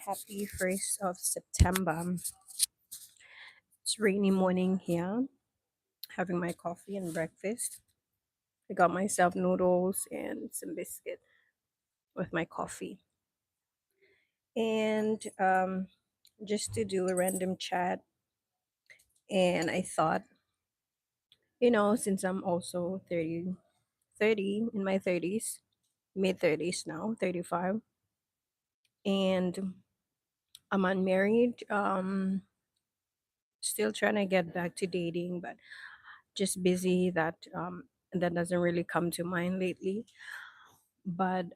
Happy 1st of September. It's rainy morning here, having my coffee and breakfast. I got myself noodles and some biscuit with my coffee. And just to do a random chat. And I thought, since I'm also 30 in my 30s, mid 30s now, 35, and I'm unmarried, still trying to get back to dating, but just busy that doesn't really come to mind lately. But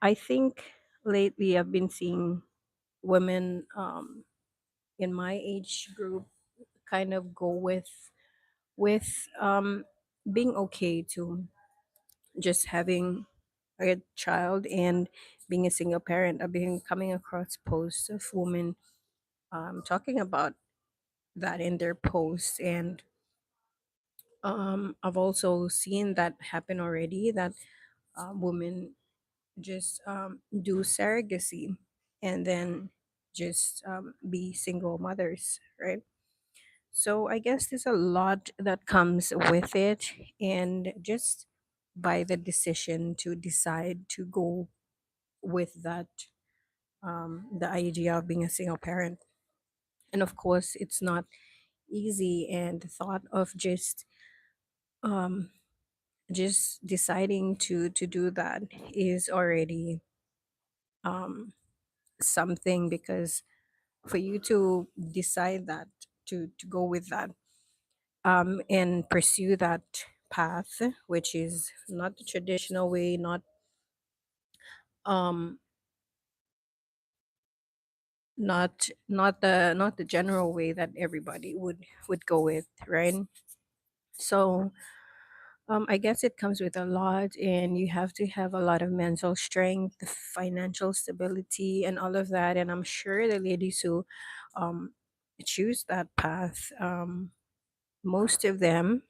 I think lately I've been seeing women in my age group kind of go with being okay to just having a child and being a single parent. I've been coming across posts of women talking about that in their posts, and I've also seen that happen already. That women just do surrogacy and then just be single mothers, right? So I guess there's a lot that comes with it, and just by the decision to decide to go with that, the idea of being a single parent. And of course, it's not easy, and the thought of um, just deciding to do that is already um, something, because for you to decide that to go with that and pursue that path, which is not the traditional way, um not the general way that everybody would go with, right? So I guess it comes with a lot, and you have to have a lot of mental strength, financial stability, and all of that. And I'm sure the ladies who um choose that path, most of them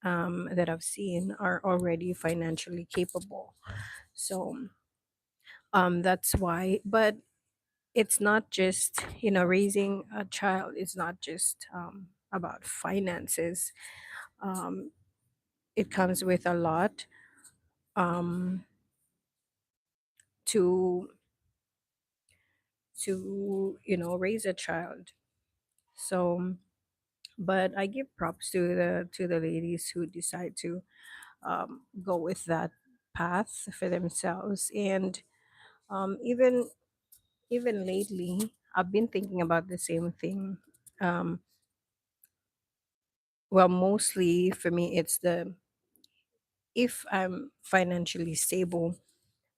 that I've seen are already financially capable. So that's why. But it's not just, raising a child is not just about finances. Um, it comes with a lot um, to raise a child. So, but I give props to the ladies who decide to go with that path for themselves. And even lately, I've been thinking about the same thing. Um, well, mostly for me, it's the if I'm financially stable,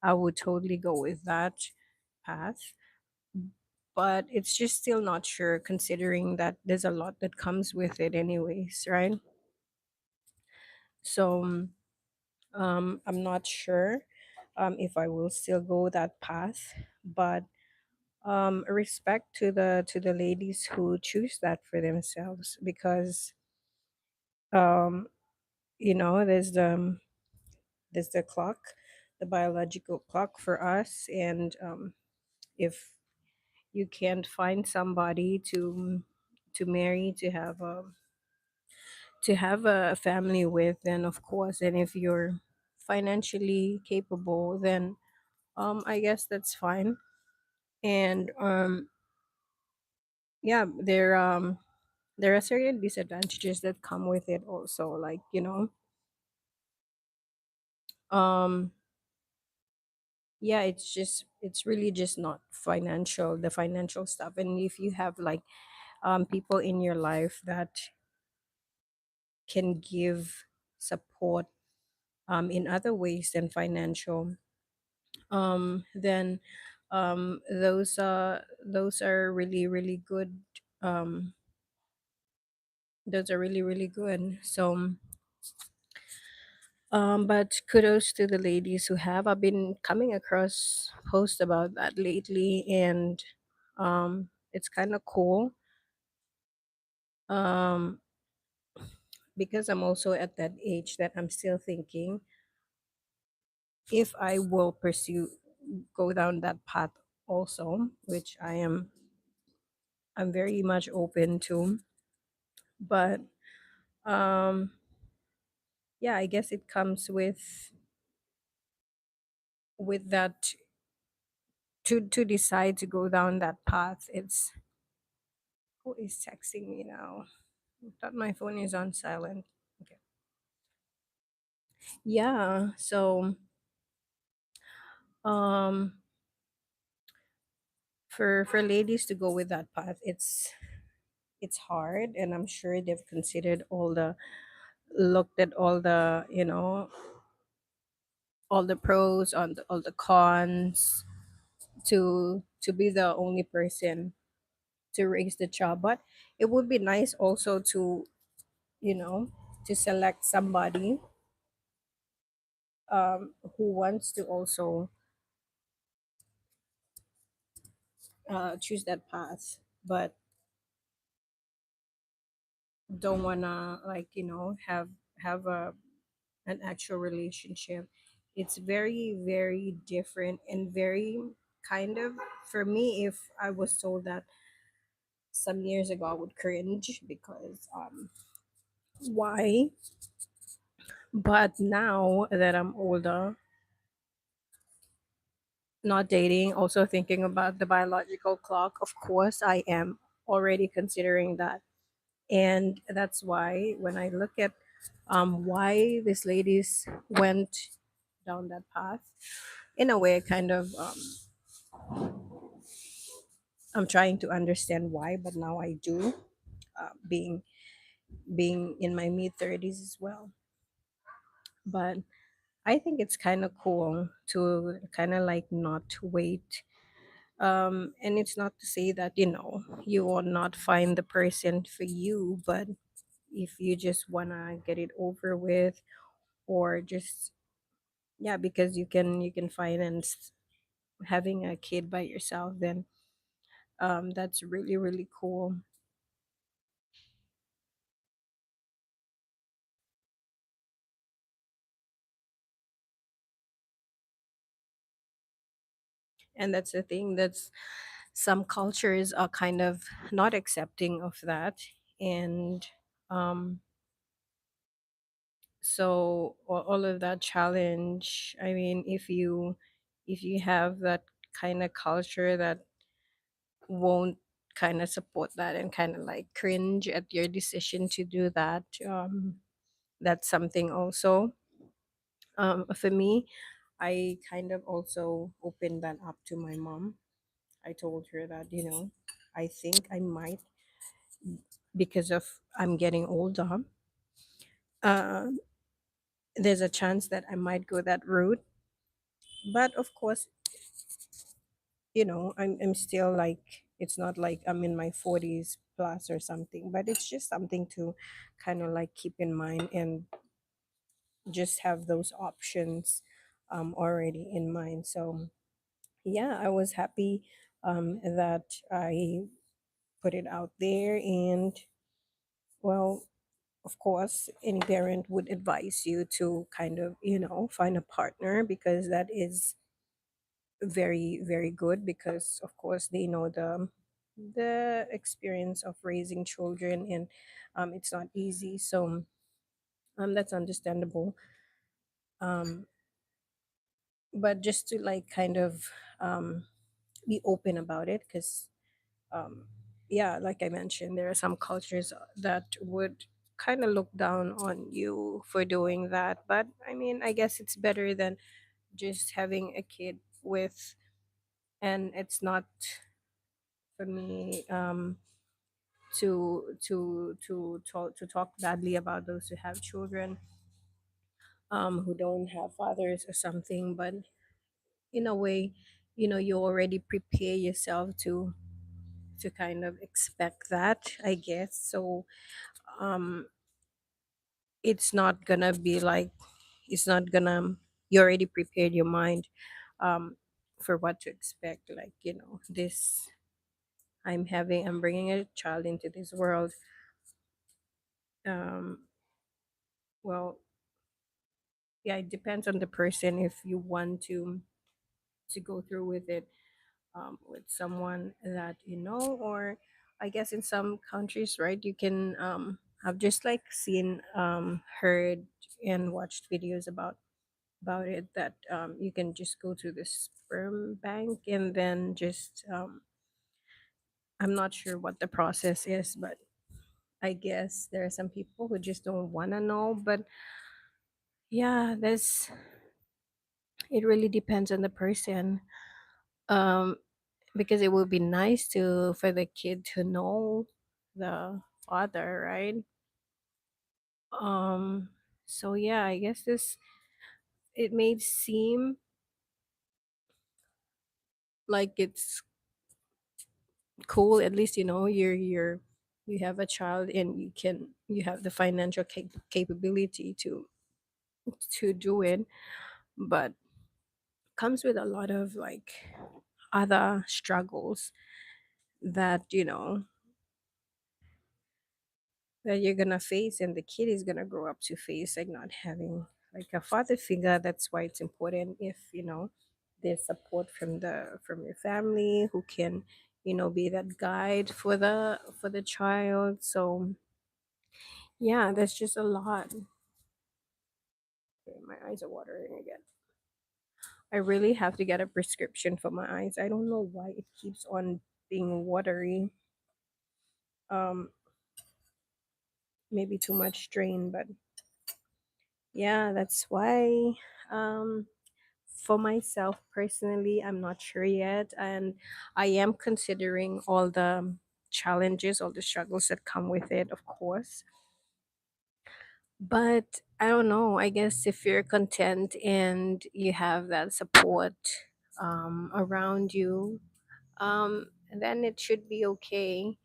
I would totally go with that path. But it's just still not sure, considering that there's a lot that comes with it, anyways, right? So I'm not sure if I will still go that path. But respect to the ladies who choose that for themselves, because um, there's the clock, the biological clock for us, and if you can't find somebody to marry, to have a family with, then of course, and if you're financially capable, then I guess that's fine. And yeah, there are certain disadvantages that come with it also, like, um yeah, it's really just not financial, the financial stuff. And if you have, like, people in your life that can give support in other ways than financial, then those are really really good. um those are really really good. So but kudos to the ladies who have. I've been coming across posts about that lately, and it's kind of cool, um because I'm also at that age that I'm still thinking if I will pursue go down that path also, which I'm very much open to. But um yeah, I guess it comes with that, to decide to go down that path. It's, who is texting me now? I thought my phone is on silent. Okay. Yeah, so um for ladies to go with that path, it's hard, and I'm sure they've considered all the, looked at all the, all the pros, on all the cons, to be the only person to raise the child. But it would be nice also to, you know to select somebody who wants to also choose that path, but don't wanna, like, have an actual relationship. It's very, very different, and very kind of, for me, if I was told that some years ago, I would cringe, because why? But now that I'm older, not dating, also thinking about the biological clock, of course I am already considering that. And that's why when I look at why these ladies went down that path, in a way, kind of, I'm trying to understand why, but now I do, being in my mid 30s as well. But I think it's kind of cool to kind of like not wait. And it's not to say that, you will not find the person for you, but if you just want to get it over with, or just, yeah, because you can finance having a kid by yourself, then that's really, really cool. And that's the thing, that's, some cultures are kind of not accepting of that. And so all of that challenge, I mean, if you have that kind of culture that won't kind of support that, and kind of like cringe at your decision to do that, that's something also. For me, I kind of also opened that up to my mom. I told her that, I think I might, because of, I'm getting older, uh, there's a chance that I might go that route. But of course, I'm still like, it's not like I'm in my 40s plus or something, but it's just something to kind of like keep in mind, and just have those options already in mind. So yeah, I was happy that I put it out there. And, well, of course, any parent would advise you to kind of, find a partner, because that is very, very good, because of course they know the experience of raising children, and it's not easy. So that's understandable. um but just to like kind of um be open about it, because um yeah, like I mentioned, there are some cultures that would kind of look down on you for doing that. But I mean, I guess it's better than just having a kid with, and it's not for me, to talk badly about those who have children, who don't have fathers or something. But in a way, you already prepare yourself to kind of expect that, I guess. So um it's not gonna be like, it's not gonna, you already prepared your mind um for what to expect, like, this, I'm bringing a child into this world. um well, yeah, it depends on the person if you want to go through with it. with someone that you know, or I guess in some countries, right, you can I've just like seen, heard and watched videos about it, that you can just go to the sperm bank and then just I'm not sure what the process is, but I guess there are some people who just don't want to know. But yeah, there's it really depends on the person. um because it would be nice to for the kid to know the father, right? um so yeah, I guess this it may seem like it's cool, at least you know you have a child and you have the financial capability to do it, but comes with a lot of like other struggles that that you're gonna face, and the kid is gonna grow up to face, like not having like a father figure. That's why it's important if there's support from your family who can be that guide for the child. So yeah, that's just a lot. Okay, my eyes are watering again. I really have to get a prescription for my eyes. I don't know why it keeps on being watery. um Maybe too much strain, but yeah, that's why. um for myself personally, I'm not sure yet, and I am considering all the challenges, all the struggles that come with it, of course. But I don't know, I guess if you're content and you have that support around you, then it should be okay.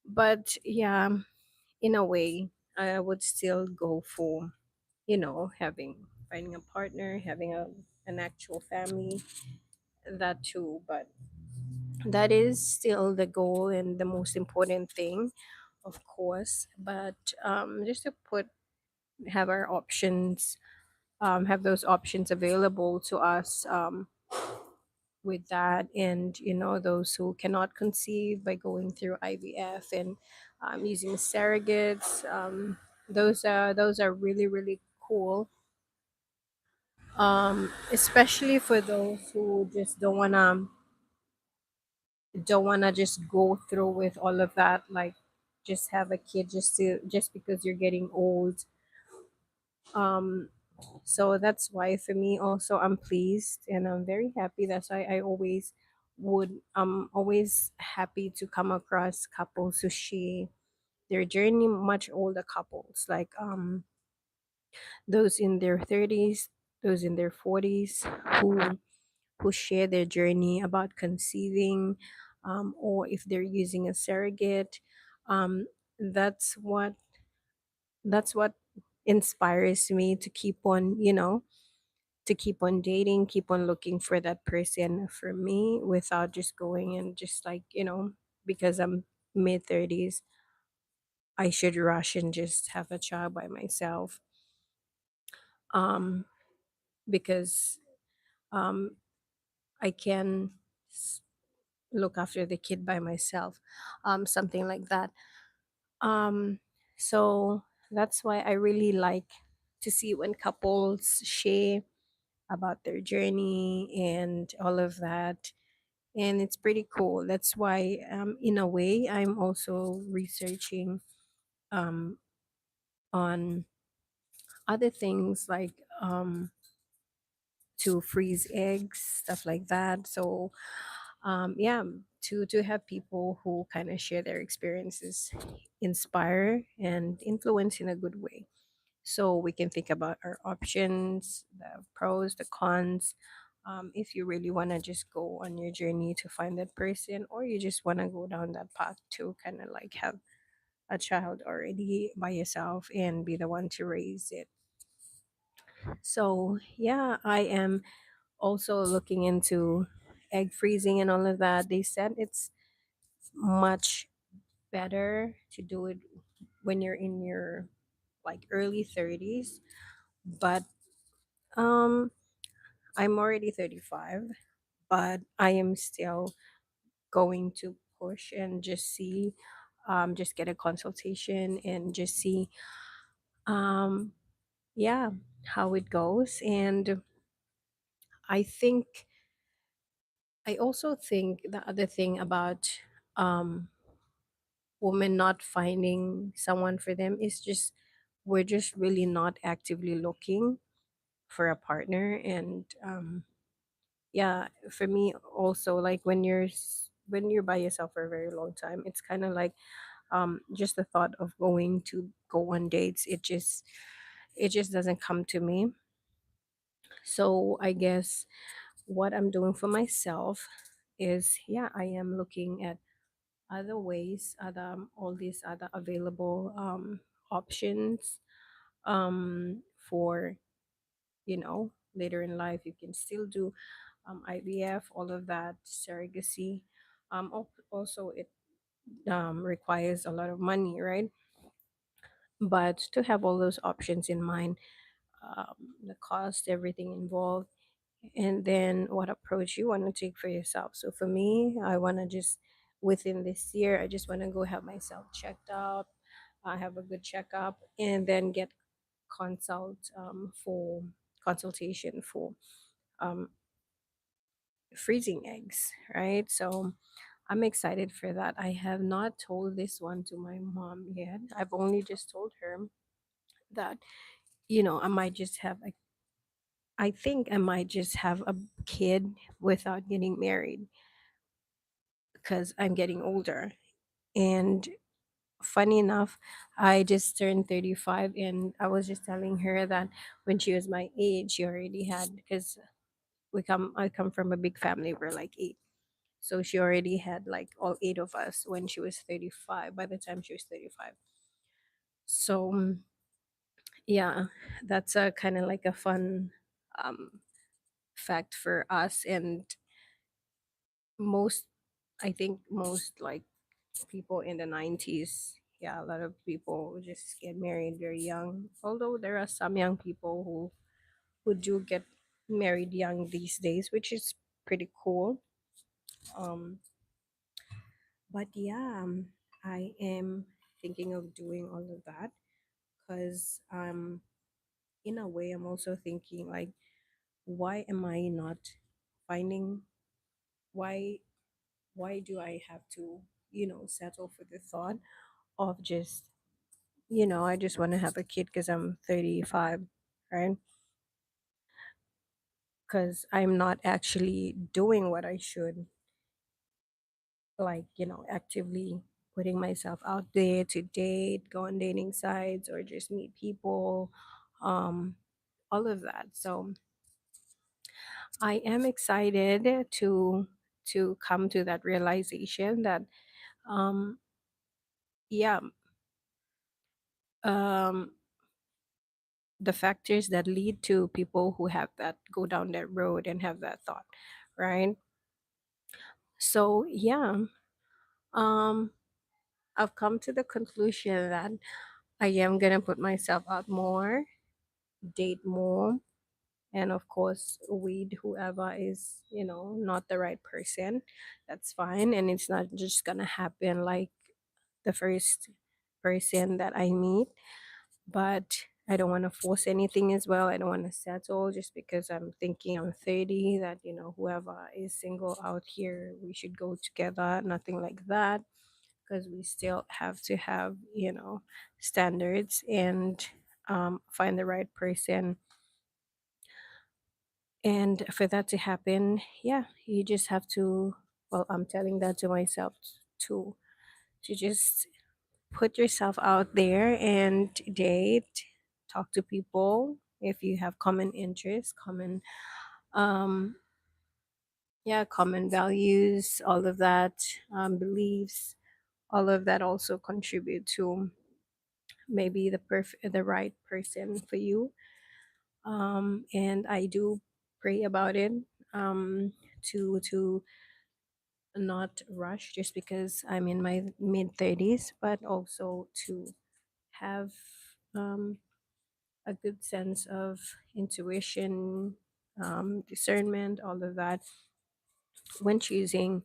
But yeah, in a way, I would still go for having finding a partner, having an actual family, that too. But that is still the goal and the most important thing, of course. But just to put have our options, have those options available to us, with that, and those who cannot conceive by going through IVF and using surrogates, those are really really cool, especially for those who just don't wanna just go through with all of that, like just have a kid just because you're getting old. um so that's why for me also, I'm pleased and I'm very happy. That's why I always would always happy to come across couples who share their journey, much older couples, like those in their 30s, those in their 40s, who who share their journey about conceiving, or if they're using a surrogate. um, that's what inspires me to keep on to keep on dating, keep on looking for that person for me, without just going and just like because I'm mid 30s, I should rush and just have a child by myself, um, because um, I can look after the kid by myself, something like that. um so that's why I really like to see when couples share about their journey and all of that, and it's pretty cool. That's why in a way I'm also researching um on other things, like to freeze eggs, stuff like that. So yeah, to have people who kind of share their experiences, inspire and influence in a good way, so we can think about our options, the pros, the cons. If you really want to just go on your journey to find that person, or you just want to go down that path to kind of like have a child already by yourself and be the one to raise it. So yeah, I am also looking into egg freezing and all of that. They said it's much better to do it when you're in your like early 30s, but um I'm already 35, but I am still going to push and just see, just get a consultation and just see, um, yeah, how it goes. And I think, I also think the other thing about, um, women not finding someone for them is just, we're just really not actively looking for a partner. And yeah, for me also, like when when you're by yourself for a very long time, it's kind of like, just the thought of going to go on dates, it just doesn't come to me. So I guess what I'm doing for myself is, yeah, I am looking at other ways, other, all these other available, options, for, later in life. You can still do, IVF, all of that, surrogacy. Also, it, requires a lot of money, right? But to have all those options in mind, the cost, everything involved, and then what approach you want to take for yourself. So for me, I want to just, within this year, I just want to go have myself checked out. I have a good checkup, and then get for consultation for, um, freezing eggs, right? So I'm excited for that. I have not told this one to my mom yet. I've only just told her that, I might just have a, I think I might just have a kid without getting married because I'm getting older. And funny enough, I just turned 35, and I was just telling her that when she was my age, she already had, because I come from a big family, we're like eight. So she already had like all eight of us when she was 35, by the time she was 35. So yeah, that's a kind of like a fun, um, fact for us. And most, I think most, like, people in the 90s, yeah, a lot of people just get married very young, although there are some young people who do get married young these days, which is pretty cool. um but yeah, I am thinking of doing all of that because, in a way, I'm also thinking like, why am I not finding, why why do I have to, settle for the thought of just, I just want to have a kid because I'm 35, right? Because I'm not actually doing what I should, like, actively putting myself out there to date, go on dating sites, or just meet people, um, all of that. So I am excited to come to that realization that, um, yeah, um, the factors that lead to people who have that, go down that road and have that thought, right? So yeah, um I've come to the conclusion that I am gonna put myself out more, date more, and of course weed whoever is, not the right person. That's fine, and it's not just gonna happen like the first person that I meet. But I don't want to force anything as well. I don't want to settle just because I'm thinking I'm 30, that, whoever is single out here, we should go together. Nothing like that, because we still have to have, standards, and, find the right person. And for that to happen, yeah, you just have to, well, I'm telling that to myself, to just put yourself out there and date, talk to people if you have common interests, common, um yeah, common values, all of that, beliefs, all of that also contribute to maybe the right person for you. And I do pray about it, to not rush just because I'm in my mid 30s, but also to have, um, a good sense of intuition, discernment, all of that, when choosing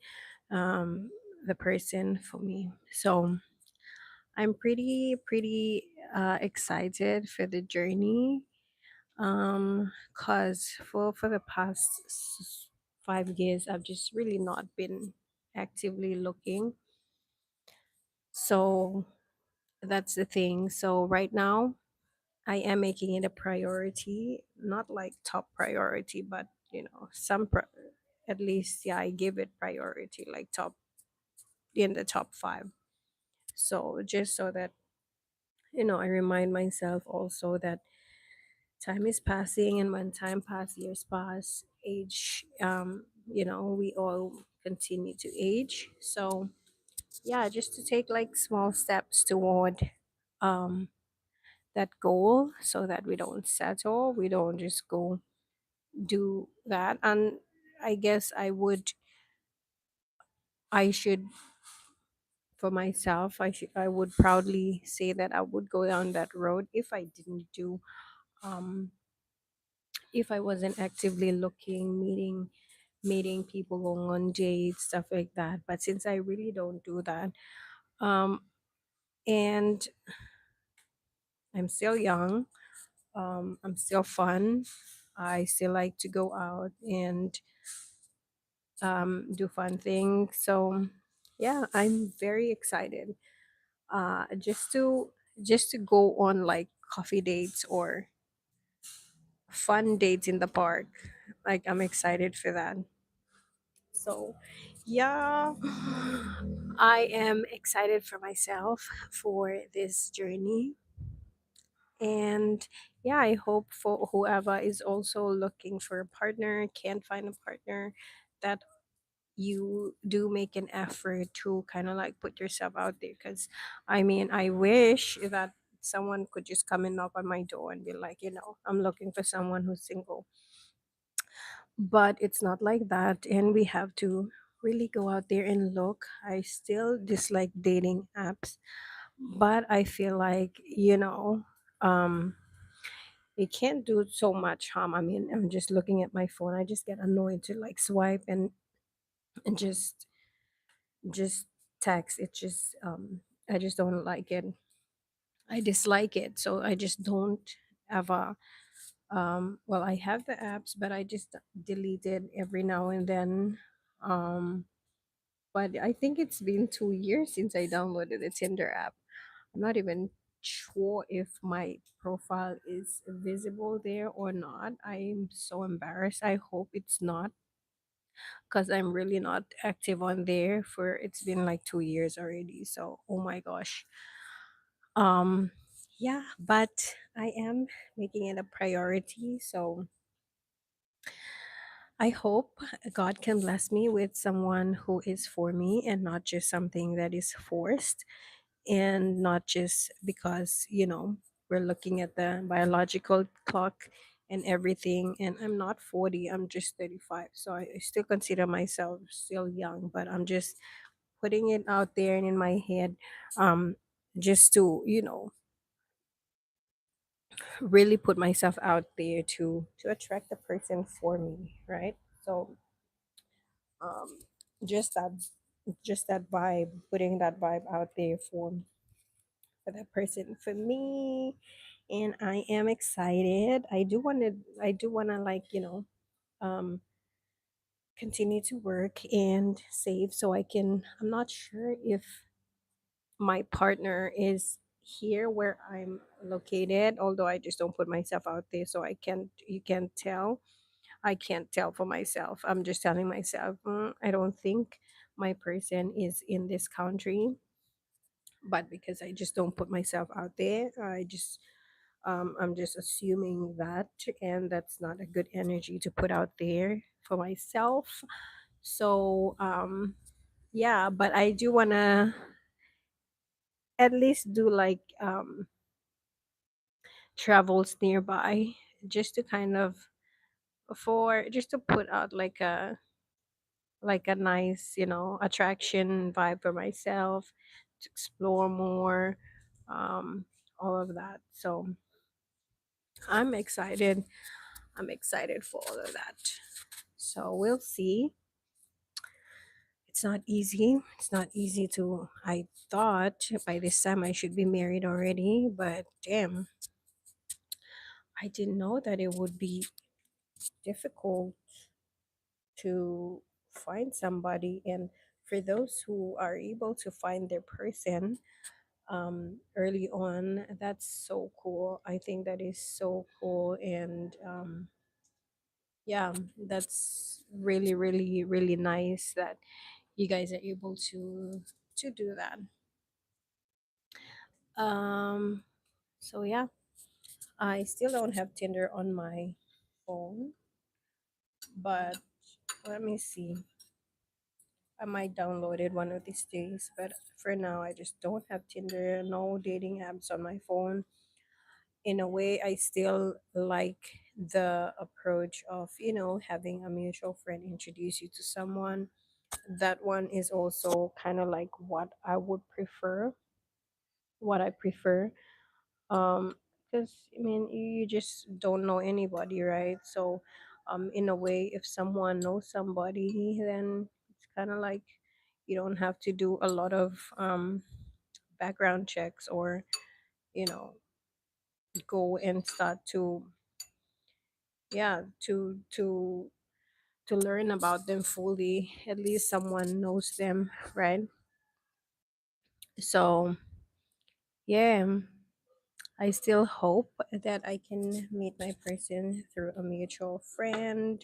um, the person for me. So I'm pretty excited for the journey. Cause for the past 5 years, I've just really not been actively looking. So that's the thing. So right now, I am making it a priority, not like top priority, but at least, yeah, I give it priority, like top in the top five. So just so that I remind myself also that time is passing, and when time pass, years pass, age, we all continue to age. So yeah, just to take like small steps toward um that goal, so that we don't settle, we don't just go do that. And I guess I should, for myself, I would proudly say that I would go down that road if I didn't do um if I wasn't actively looking, meeting people, going on dates, stuff like that. But since I really don't do that, um and I'm still young, I'm still fun, I still like to go out and do fun things. So yeah, I'm very excited just to go on like coffee dates or fun dates in the park. Like, I'm excited for that. So yeah, I am excited for myself for this journey. And yeah, I hope for whoever is also looking for a partner, can't find a partner, that you do make an effort to kind of like put yourself out there. Because I mean, I wish that someone could just come and knock on my door and be like, I'm looking for someone who's single. But it's not like that, and we have to really go out there and look. I still dislike dating apps, but I feel like, um it can't do so much harm. I mean, I'm just looking at my phone, I just get annoyed to like swipe and just text. It just I just don't like it. I dislike it, so I just don't ever. Well, I have the apps, but I just delete it every now and then. But I think it's been 2 years since I downloaded the Tinder app. I'm not even sure if my profile is visible there or not. I'm so embarrassed. I hope it's not, because I'm really not active on there for it's been like 2 years already. So oh my gosh. Um yeah, but I am making it a priority. So I hope God can bless me with someone who is for me and not just something that is forced, and not just because, we're looking at the biological clock and everything. And I'm not 40, I'm just 35. So I still consider myself still young, but I'm just putting it out there and in my head, um, just to, really put myself out there to attract the person for me, right? So um just that just that vibe, putting that vibe out there for that person for me. And I am excited. I do want to like, continue to work and save so I can. I'm not sure if my partner is here where I'm located, although I just don't put myself out there, so I can't you can't tell. I can't tell for myself. I'm just telling myself, I don't think my person is in this country. But because I just don't put myself out there, I'm just assuming that, and that's not a good energy to put out there for myself. So yeah, but I do wanna at least do like travels nearby, just to kind of, for just to put out like a nice, attraction vibe for myself, to explore more, um all of that. So I'm excited. I'm excited for all of that. So we'll see. It's not easy. It's not easy to. I thought by this time I should be married already, but damn, I didn't know that it would be difficult to find somebody. And for those who are able to find their person early on, that's so cool. I think that is so cool. And yeah, that's really, really, really nice that you guys are able to do that. Um, so yeah, I still don't have Tinder on my phone, but let me see. I might download it one of these days, but for now, I just don't have Tinder, no dating apps on my phone. In a way, I still like the approach of, having a mutual friend introduce you to someone. That one is also kind of like what I prefer. Um, because I mean, you just don't know anybody, right? So, in a way, if someone knows somebody, then it's kind of like you don't have to do a lot of background checks, or you know go and start to, yeah, to learn about them fully. At least someone knows them, right? So yeah, I still hope that I can meet my person through a mutual friend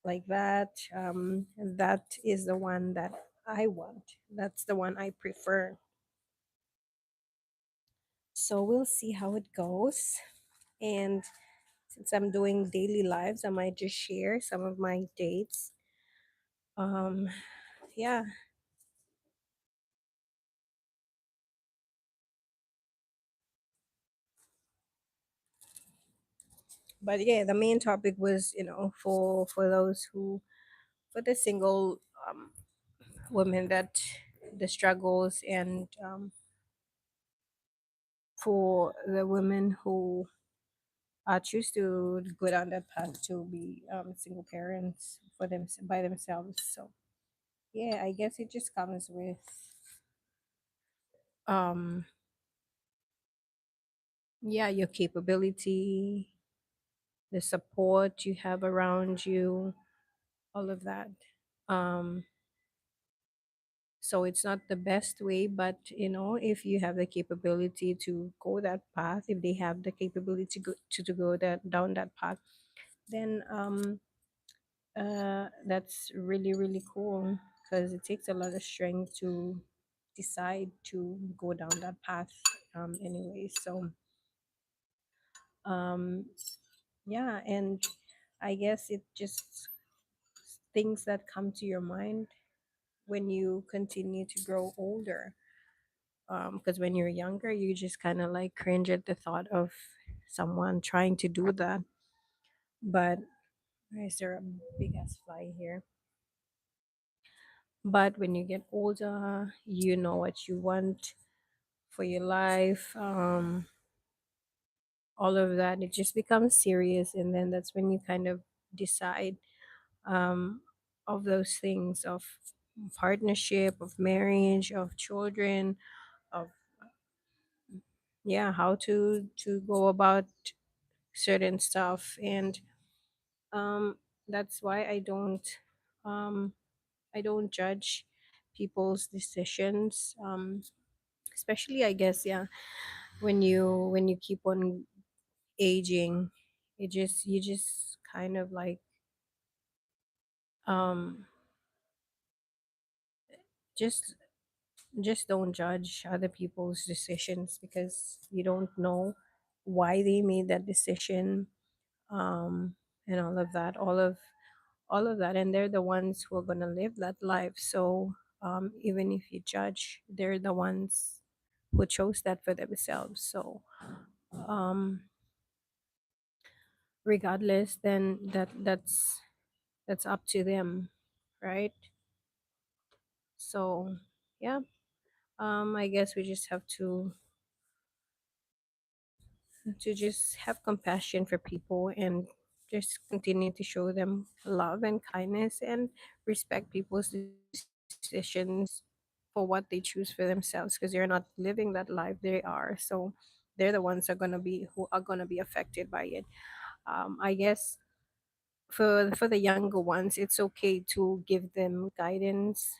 like that. That is the one that I want. That's the one I prefer. So we'll see how it goes. And since I'm doing daily lives, I might just share some of my dates. Um, yeah, but yeah, the main topic was, for those who, for the single women, that the struggles, and for the women who choose to go down that path to be single parents for them by themselves. So yeah, I guess it just comes with um yeah, your capability, the support you have around you, all of that. um so it's not the best way, but if you have the capability to go that path, if they have the capability to go that down that path, then that's really, really cool, because it takes a lot of strength to decide to go down that path. Anyway, so um, yeah, and I guess it just things that come to your mind when you continue to grow older. Because when you're younger, you just kind of like cringe at the thought of someone trying to do that. But why is there a big ass fly here? But when you get older, you know what you want for your life, all of that. It just becomes serious, and then that's when you kind of decide um, of those things, of partnership, of marriage, of children, of, yeah, how to go about certain stuff. And um, that's why um, I don't judge people's decisions, especially, I guess, yeah, when you keep on aging, you just kind of like um just just don't judge other people's decisions, because you don't know why they made that decision, um and all of that, and they're the ones who are going to live that life. So even if you judge, they're the ones who chose that for themselves. So um regardless, then that's up to them, right? So yeah, I guess we just have to just have compassion for people, and just continue to show them love and kindness, and respect people's decisions. decisions for what they choose for themselves, because they're not living that life they are. So they're the ones who are gonna be affected by it. I guess for the younger ones, it's okay to give them guidance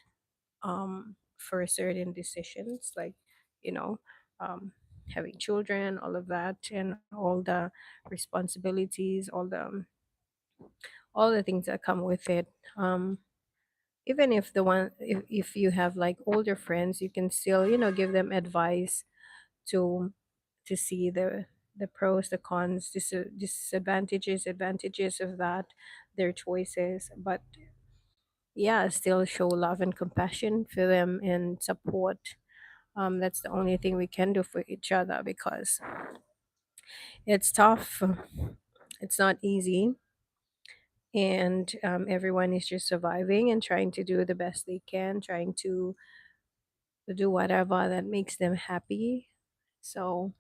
for certain decisions, like, you know, um, having children, all of that, and all the responsibilities, all the things that come with it. Um, Even if if you have like older friends, you can still, give them advice to see the pros, the cons, disadvantages, advantages of that, their choices. But yeah, still show love and compassion for them and support. That's the only thing we can do for each other, because it's tough. It's not easy, and everyone is just surviving and trying to do the best they can, trying to do whatever that makes them happy. So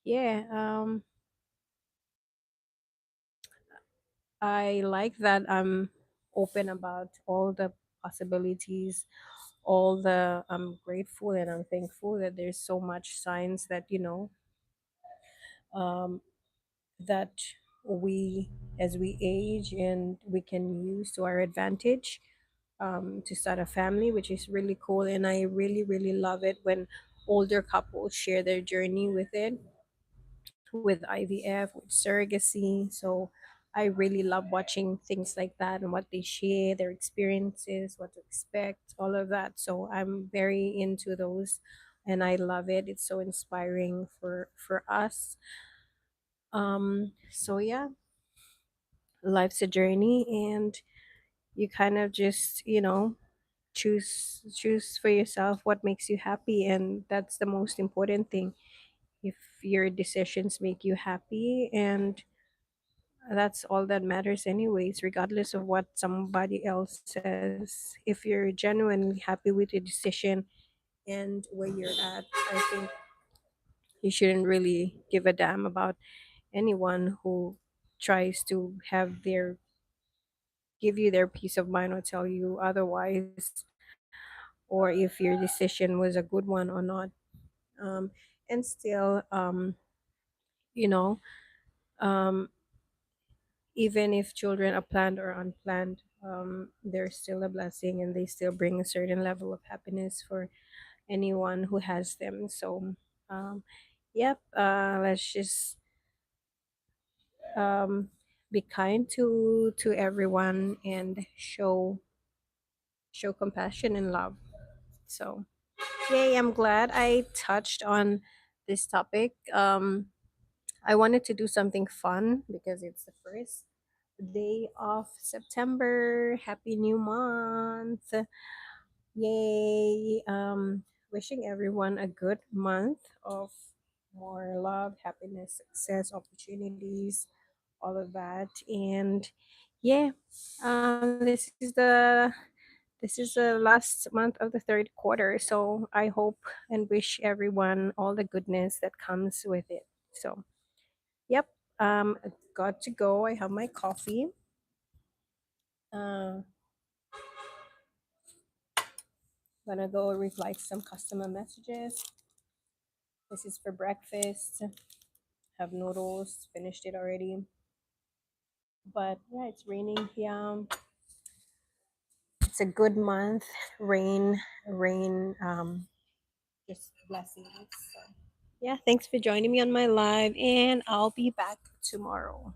yeah, I like that I'm open about all the possibilities, all the I'm grateful and I'm thankful that there's so much signs that, um, that we, as we age, and we can use to our advantage, to start a family, which is really cool. And I really, really love it when older couples share their journey with it, with IVF, with surrogacy. So I really love watching things like that and what they share, their experiences, what to expect, all of that. So I'm very into those, and I love it. It's so inspiring for us. So yeah, life's a journey, and you kind of just, choose for yourself what makes you happy, and that's the most important thing. If your decisions make you happy, and that's all that matters anyways, regardless of what somebody else says. If you're genuinely happy with your decision and where you're at, I think you shouldn't really give a damn about anyone who tries to give you their peace of mind or tell you otherwise, or if your decision was a good one or not. um, and still, you know um, even if children are planned or unplanned, they're still a blessing, and they still bring a certain level of happiness for anyone who has them. So yep, let's just um, be kind to everyone, and show compassion and love. So yay, I'm glad I touched on this topic. I wanted to do something fun because it's the first day of September. Happy new month. Yay. Wishing everyone a good month of more love, happiness, success, opportunities, all of that. And yeah, this is the last month of the third quarter. So I hope and wish everyone all the goodness that comes with it. So yep, got to go. I have my coffee. Uh, Gonna go reply to some customer messages. This is for breakfast. Have noodles. Finished it already. But yeah, it's raining here. It's a good month. Rain. Just blessings. So, yeah, thanks for joining me on my live, and I'll be back tomorrow.